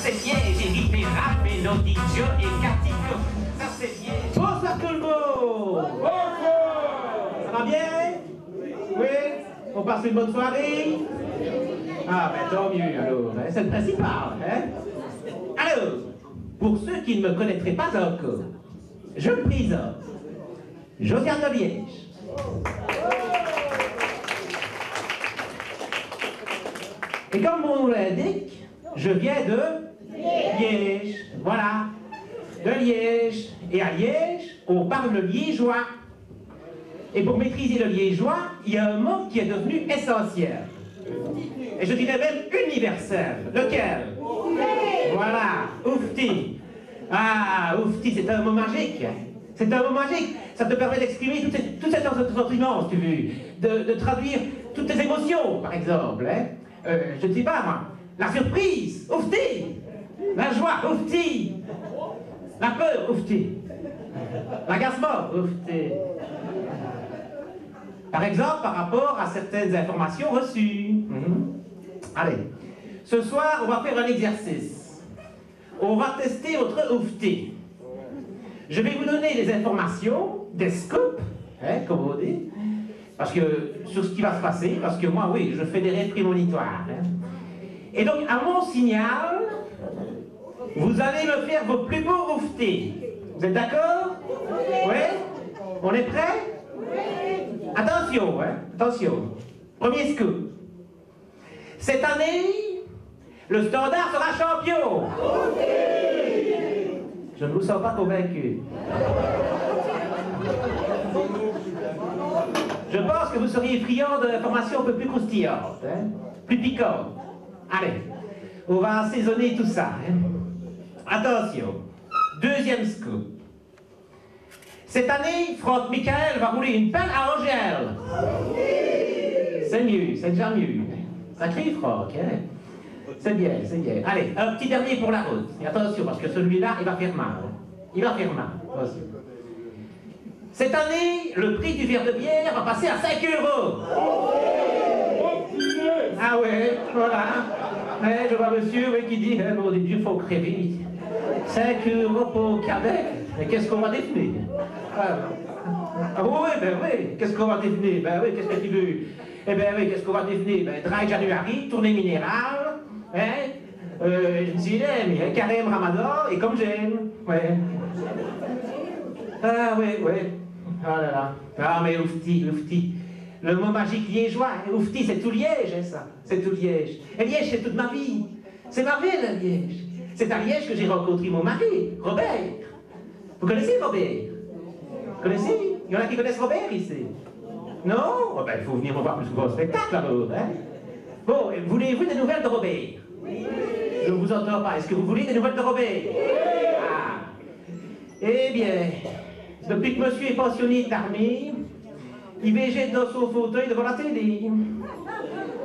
c'est Liège, Eric Perra, Mélodie, Jo et Cathy. Ça c'est Liège. Bonsoir tout le monde. Bonsoir. Ça va bien? Oui? On passe une bonne soirée? Ah ben tant mieux alors, hein? C'est le principal, hein? Alors, pour ceux qui ne me connaîtraient pas encore, je me présente. Josiane de Liège. Et comme mon nom l'indique, je viens de Liège. Voilà, de Liège. Et à Liège, on parle le liégeois. Et pour maîtriser le liégeois, il y a un mot qui est devenu essentiel. Et je dirais même universel. Lequel? Voilà, oufti. Ah, oufti, c'est un mot magique. C'est un mot magique. Ça te permet d'exprimer tous ces sentiments, si tu veux. De traduire toutes tes émotions, par exemple. Hein? Je ne sais pas, moi. La surprise, oufti. La joie, oufti. La peur, oufti. L'agacement, oufti. Par exemple, par rapport à certaines informations reçues. Allez, ce soir, on va faire un exercice. On va tester votre oufti. Je vais vous donner des informations, des scoops, hein, comme on dit, parce que, sur ce qui va se passer, parce que moi, oui, je fais des rêves prémonitoires. Hein. Et donc, à mon signal, vous allez me faire vos plus beaux ouftis. Vous êtes d'accord? Oui? On est prêts? Attention, hein? Attention. Premier scoop. Cette année, le Standard sera champion. Je ne vous sens pas convaincu. Je pense que vous seriez friand d'informations un peu plus croustillantes, hein? Plus piquantes. Allez, on va assaisonner tout ça. Hein? Attention. Deuxième scoop. Cette année, Franck Michael va rouler une pelle à Angèle. C'est mieux, c'est déjà mieux. Sacré Franck, hein? C'est bien, c'est bien. Allez, un petit dernier pour la route. Et attention, parce que celui-là, il va faire mal. Il va faire mal. Attention. Cette année, le prix du verre de bière va passer à 5 €. Ah ouais, voilà. Ouais, je vois monsieur oui, qui dit, hein, mon Dieu, faut crever. 5 € pour Québec. Mais qu'est-ce qu'on va définir? Ah oui, ben oui, qu'est-ce qu'on va définir? Ben oui, qu'est-ce que tu veux? Eh ben oui, qu'est-ce qu'on va définir? Ben, Dry January, tournée minérale, hein? Je me suis dit, mais carême Ramadan, et comme j'aime, ouais. Ah oui, oui. Ah là là. Ah mais oufti, oufti. Le mot magique liégeois, hein? Oufti, c'est tout Liège, hein, ça. C'est tout Liège. Et Liège, c'est toute ma vie. C'est ma ville, Liège. C'est à Liège que j'ai rencontré mon mari, Robert. Vous connaissez Robert? Vous connaissez? Il y en a qui connaissent Robert ici? Non? Oh ben, il faut venir me voir plus souvent au spectacle alors, hein? Bon, voulez-vous des nouvelles de Robert? Oui. Je ne vous entends pas. Est-ce que vous voulez des nouvelles de Robert? Oui. Ah. Eh bien, depuis que monsieur est pensionné d'armée, il végète dans son fauteuil devant la télé,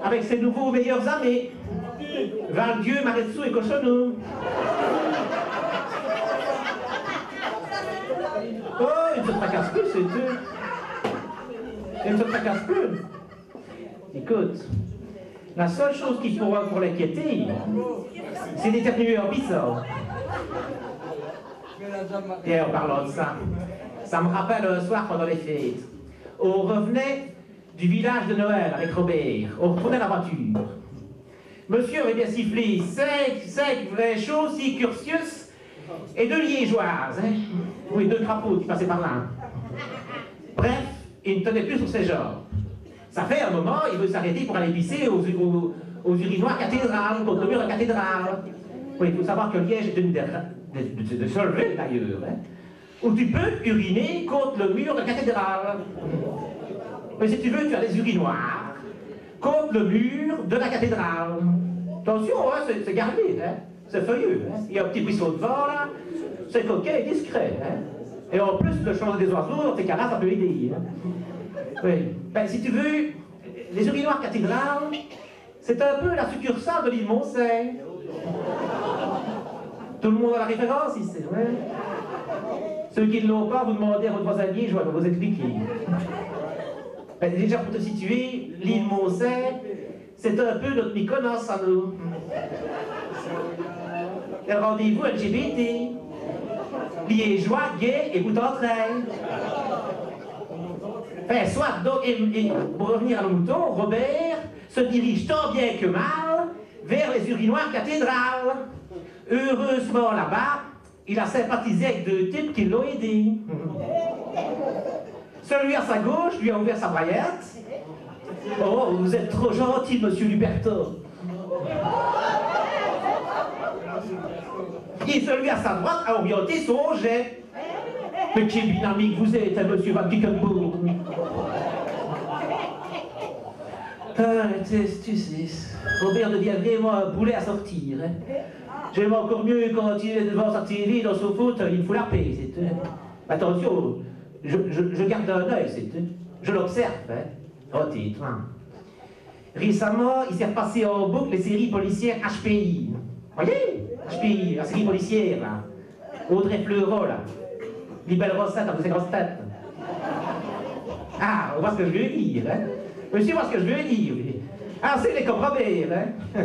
avec ses nouveaux meilleurs amis, Valdieu, Maretsu et Cochonou. Oh, il ne se tracasse plus, c'est tout. Il ne se tracasse plus. Écoute, la seule chose qui pourra pour l'inquiéter, c'est d'éternuer en pissant. Et en parlant de ça, ça me rappelle un soir pendant les fêtes. On revenait du village de Noël avec Robert. On retournait la voiture. Monsieur avait bien sifflé 5 vrais chauds, 6 cursius et 2 liégeoises. Hein? Oui, 2 crapauds qui passaient par là. Bref, il ne tenait plus sur ses jambes. Ça fait un moment, il veut s'arrêter pour aller pisser aux urinoirs cathédrales, contre le mur de la cathédrale. Oui, il faut savoir que Liège est une des seules villes d'ailleurs, hein, où tu peux uriner contre le mur de la cathédrale. Mais si tu veux, tu as des urinoirs contre le mur de la cathédrale. Attention, hein, c'est gardé, hein, c'est feuilleux. Hein. Il y a un petit buisson devant là, c'est coquet et discret. Hein. Et en plus, le chant des oiseaux, dans ces cas-là, ça peut aider. Hein. Oui. Ben, si tu veux, les urinoirs cathédrales, c'est un peu la succursale de l'île Montseil. Tout le monde a la référence ici, ouais. Ceux qui ne l'ont pas, vous demandez à votre voisin liégeois, je vais vous expliquer. Ben, déjà, pour te situer, l'île Montseil, c'est un peu notre Mykonos à nous. le rendez-vous LGBT. Liégeois, gay et bout en train. Enfin, soit donc, et pour revenir à nos moutons, Robert se dirige tant bien que mal vers les urinoirs cathédrales. Heureusement, là-bas, il a sympathisé avec deux types qui l'ont aidé. Celui à sa gauche lui a ouvert sa braillette. Oh, vous êtes trop gentil, monsieur Luberto. Et celui à sa droite a orienté son jet. Mais quel dynamique vous êtes, hein, monsieur Van Dickenbourg. Ah, tu sais, Robert devient vraiment un boulet à sortir. Hein. J'aime encore mieux quand il est devant sa télé dans son fauteuil, il me fout la paix, c'est tout. Attention, je garde un œil, c'est tout. Je l'observe, hein. Oh, titre, hein. Récemment, il s'est repassé en boucle les séries policières HPI. Voyez, HPI, la série policière, là. Audrey Fleurot, là. Libelle Rosette, avec ses grosses têtes. Ah, on voit ce que je veux dire, hein. Monsieur voit ce que je veux dire. Ah, c'est les comprobés, hein.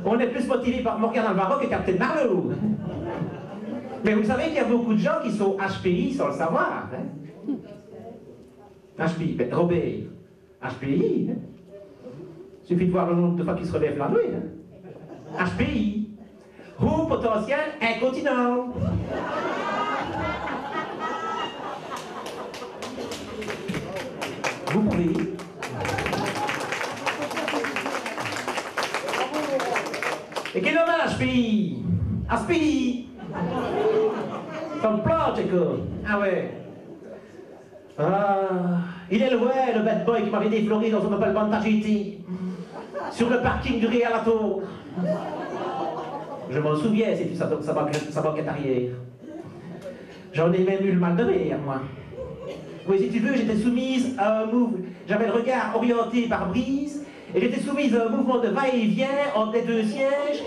On est plus motivé par Morgan Alvaro que Captain Marlowe. Mais vous savez qu'il y a beaucoup de gens qui sont HPI sans le savoir, hein. HPI, ben, Robert, HPI, hein. Suffit de voir le nombre de fois qu'il se relève la nuit, hein. HPI, haut potentiel incontinent. Vous pouvez. Et quel nom est HPI? HPI. Ça me plante, quoi. Ah ouais. Ah, il est loin, le bad boy qui m'avait défloré dans son Opel Banta GT. Sur le parking du Real Ato. Je m'en souviens, c'est sa banquette arrière. J'en ai même eu le mal de mer, moi. Oui, si tu veux, j'étais soumise à un mouvement. J'avais le regard orienté par brise, et j'étais soumise à un mouvement de va-et-vient entre les deux sièges,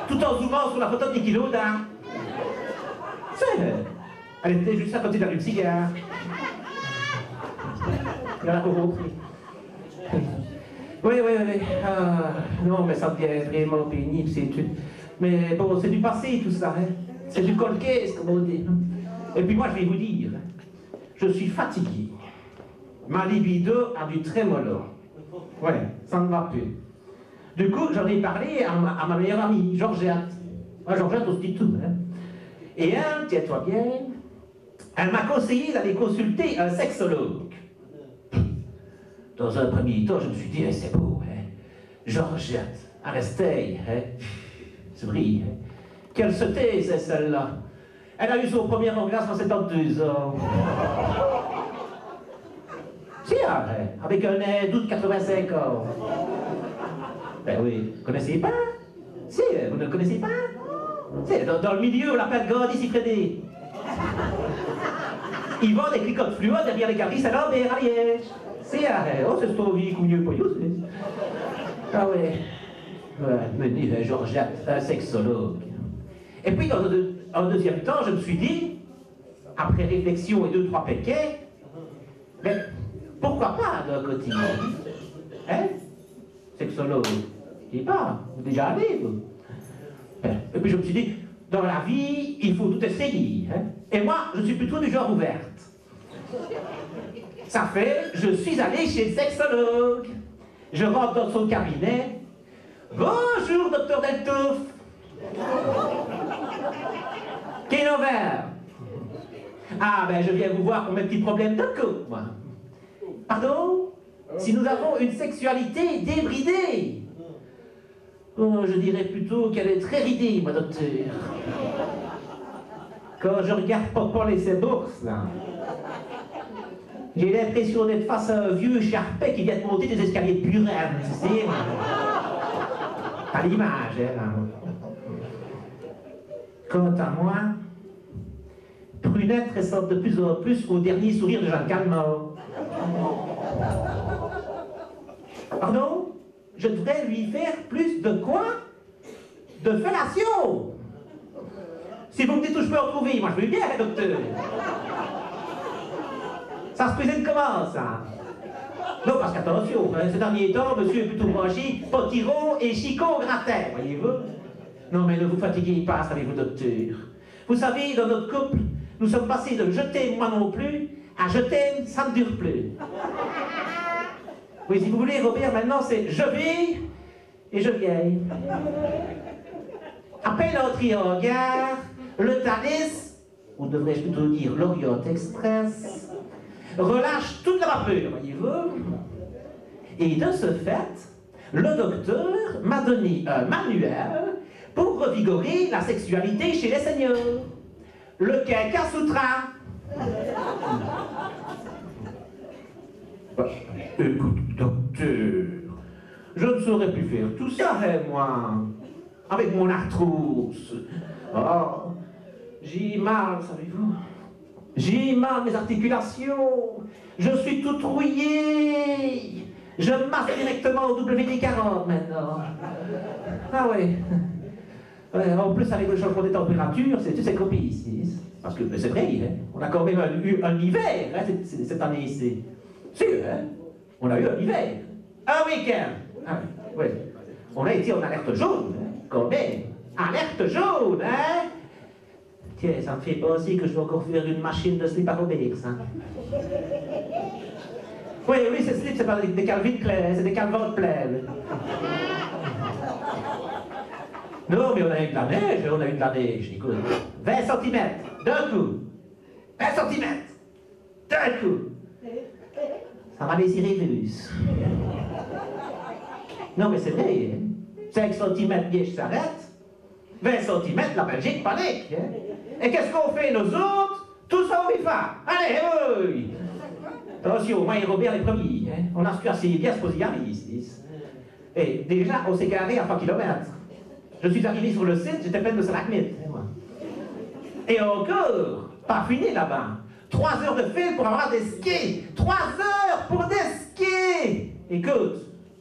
tout en zoomant sur la photo de Niki Lauda. Elle était juste à côté d'un cigare. Il y en a compris. Oui. Ah, non, mais ça devient vraiment pénible, c'est tout. Mais bon, c'est du passé tout ça, hein. C'est du colcaise, comme on dit. Et puis moi, je vais vous dire, je suis fatigué. Ma libido a du trémolo. Ouais, ça ne va plus. Du coup, j'en ai parlé à ma meilleure amie, Georgette. Georgette, on se dit tout, hein. Et elle, tiens-toi bien, elle m'a conseillé d'aller consulter un sexologue. Dans un premier temps, je me suis dit, c'est beau, hein. Georgette, Arestei, hein. C'est vrai, hein. Quelle sottise est celle-là. Elle a eu son premier orgasme à 72 ans. Si, hein, avec un aide de 85 ans. Ben oui, vous ne connaissez pas? Si, vous ne le connaissez pas? Si, dans le milieu, on l'appelle Gandhi Sifredé. Il vend des clicottes fluo derrière les galeries Saint-Lambert à Liège. Si, oh, c'est ce vie mieux pour vous. Ah ouais. Ouais, me dit Georgette, un sexologue. Et puis, en deuxième temps, je me suis dit, après réflexion et 2-3 péquets, mais pourquoi pas d'un côté? Hein? Sexologue. Je dis pas, vous déjà allé, vous. Et puis je me suis dit, dans la vie, il faut tout essayer. Hein? Et moi, je suis plutôt du genre ouverte. Ça fait, je suis allé chez le sexologue. Je rentre dans son cabinet. Bonjour, docteur Deltouf. Quel envers? Ah, ben, je viens vous voir pour mes petits problèmes de couple, moi. Pardon? Si nous avons une sexualité débridée. Oh, je dirais plutôt qu'elle est très ridée, ma docteur. Quand je regarde Popol et ses bourses, là, j'ai l'impression d'être face à un vieux charpet qui vient de monter des escaliers de Buren, tu sais. Pas l'image, hein. Quant à moi, Prunette ressemble de plus en plus au dernier sourire de Jeanne Calment. Pardon? Je devrais lui faire plus de quoi? De fellation! Si vous me dites où je peux en trouver, moi je veux bien, docteur. Ça se présente comment, ça? Non, parce qu'attention, hein, ces derniers temps, monsieur est plutôt branché potiron et chicot gratin, voyez-vous? Non, mais ne vous fatiguez pas, savez-vous, docteur. Vous savez, dans notre couple, nous sommes passés de « je t'aime, moi non plus » à « je t'aime, ça ne dure plus ». Oui, si vous voulez, Robert, maintenant, c'est « je vis et je vieille ». Après notre regard, le Thalys, ou devrais-je plutôt dire l'Orient Express, relâche toute la vapeur, voyez-vous. Et de ce fait, le docteur m'a donné un manuel pour revigorer la sexualité chez les seigneurs. Le Kaka Sutra. Écoute, docteur, je ne saurais plus faire tout ça, hein, moi, avec mon arthrose. Oh, j'ai mal, savez-vous. J'ai mal mes articulations. Je suis tout rouillé. Je masse directement au WD-40 maintenant. Ah oui. En plus, avec le changement de température, c'est copié ici. Parce que c'est vrai, hein, on a quand même eu un hiver hein, cette année ici. Sûr, hein? On a eu un hiver. Un week-end. Ah, oui. On a été en alerte jaune, hein, quand même. Alerte jaune, hein? Tiens, ça me fait penser que je dois encore faire une machine de slip à Robert, ça. Oui, ces slips, c'est pas des Calvin Klein, c'est des Calvin Klein. Non, mais on a eu de la neige, écoute. 20 cm, d'un coup. 20 cm, d'un coup. Ça m'a laissé rêveuse. Non, mais c'est vrai, hein. 5 cm, Liège s'arrête. 20 cm, la Belgique panique. Hein. Et qu'est-ce qu'on fait, nous autres? Tout ça au BIFA. Allez, oui. Attention, moi et Robert les premiers. Hein. On a su assez bien se poser ici. Et déjà, on s'est garé à 3 km. Je suis arrivé sur le site, j'étais plein de stalagmites. Et encore, pas fini là-bas. 3 heures de fil pour avoir des skis. 3 heures pour des skis. Écoute,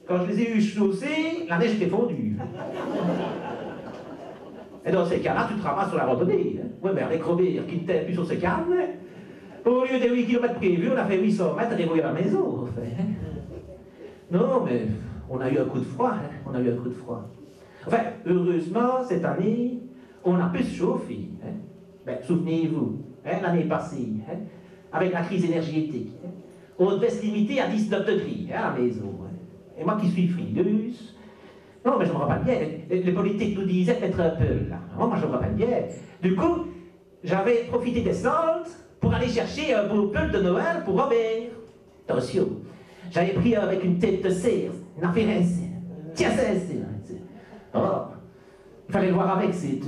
quand je les ai eu chaussés, la neige était fondue. Et dans ces cas-là, tu te ramasses sur la randonnée. Hein. Oui, mais avec Robert qui n'était plus sur ce calme, au lieu des 8 km prévus, on a fait 800 mètres et à la maison, en fait. Hein. Non, mais on a eu un coup de froid. Hein. On a eu un coup de froid. Enfin, heureusement, cette année, on a pu se chauffer. Hein. Ben, souvenez-vous, hein, l'année passée, hein, avec la crise énergétique, hein, on devait se limiter à 19 degrés hein, à la maison. Hein. Et moi qui suis frileuse, non, mais je me rappelle bien, les politiques nous disaient d'être un peu là. Moi, je me rappelle bien. Du coup, j'avais profité des soldes pour aller chercher un beau pull de Noël pour Robert. Attention, j'avais pris avec une tête de cire, une affaire ainsi. Tiens, c'est. Oh, il fallait le voir avec, c'est.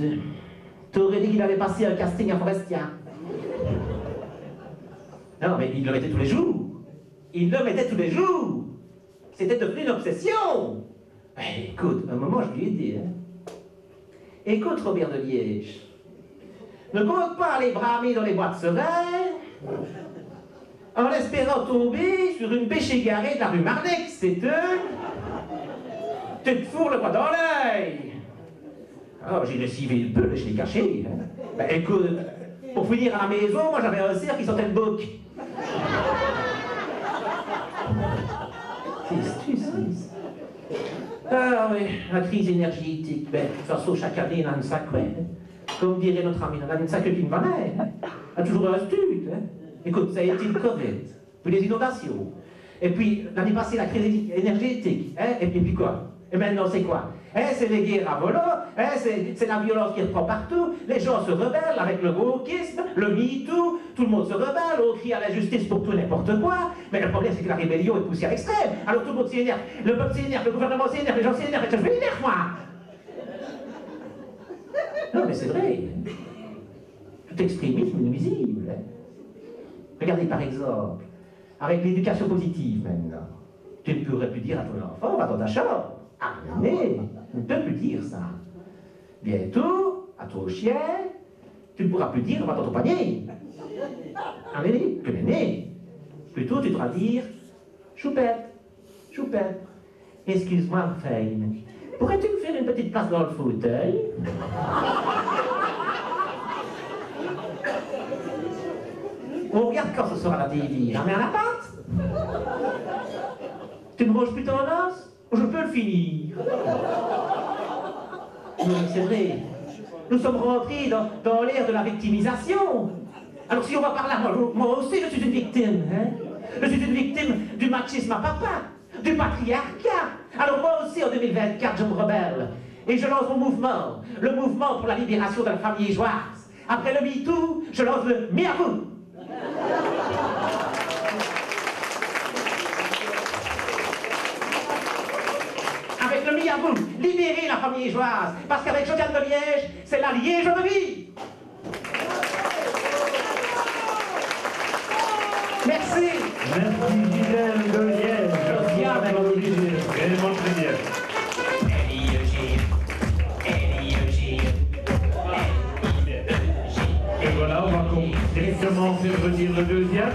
T'aurais dit qu'il avait passé un casting à Forestia. Non, mais il le mettait tous les jours. Il le mettait tous les jours. C'était devenu une obsession. Mais écoute, à un moment, je lui ai dit, hein. Écoute, Robert de Liège, ne compte pas aller bramer dans les bois de serein en espérant tomber sur une bêche égarée de la rue Marnix, c'est tout. Tu te fourres le poing dans l'œil. Alors, j'ai lessivé le peu, je l'ai caché. Hein. Ben, écoute, pour finir à la maison, moi j'avais un cerf qui sentait le bouc. Qu'est-ce que tu sais? Ah oui, la crise énergétique. Ben, de toute façon, chaque année, on a une sacrée. Hein. Comme dirait notre ami, on a une sacrée qui me valait. Hein. On a toujours un stud. Hein. Écoute, ça a été le Covid, puis les inondations. Et puis, l'année passée, la crise énergétique. Hein. Et puis quoi? Et maintenant, c'est quoi? Hein, c'est les guerres à volant, hein, c'est la violence qui reprend partout, les gens se rebellent avec le wokisme, le MeToo, tout le monde se rebelle, on crie à la justice pour tout n'importe quoi, mais le problème c'est que la rébellion est poussée à l'extrême, alors tout le monde s'énerve, le peuple s'énerve, le gouvernement s'énerve, les gens s'énervent, et je m'énerve moi. Non mais c'est vrai, tout extrémisme est nuisible. Hein. Regardez par exemple, avec l'éducation positive maintenant, tu ne pourrais plus dire à ton enfant, va dans ta chambre. Ah, mais on ne peut plus dire ça. Bientôt, à ton chien, tu ne pourras plus dire va dans ton panier. Un aîné, que l'aîné. Plutôt, tu devras dire choupette, choupette. Excuse-moi, Fane. Pourrais-tu me faire une petite place dans le fauteuil? On regarde quand ce sera la TV. J'en mets à la pâte. Tu ne manges plus ton os? Je peux le finir. Oui, c'est vrai. Nous sommes rentrés dans l'ère de la victimisation. Alors si on va par là, moi aussi je suis une victime. Hein? Je suis une victime du machisme à papa, du patriarcat. Alors moi aussi en 2024, je me rebelle. Et je lance mon mouvement, le mouvement pour la libération de la famille liégeoise. Après le MeToo, je lance le MeAvou. Avec le MeAvou, libérer la famille liégeoise. Parce qu'avec Josiane de Liège, c'est la Liège de vie. Merci. Merci Gisèle de Liège. Josiane, elle m'a dit. Réellement très bien. Et voilà, on va directement faire redire le deuxième.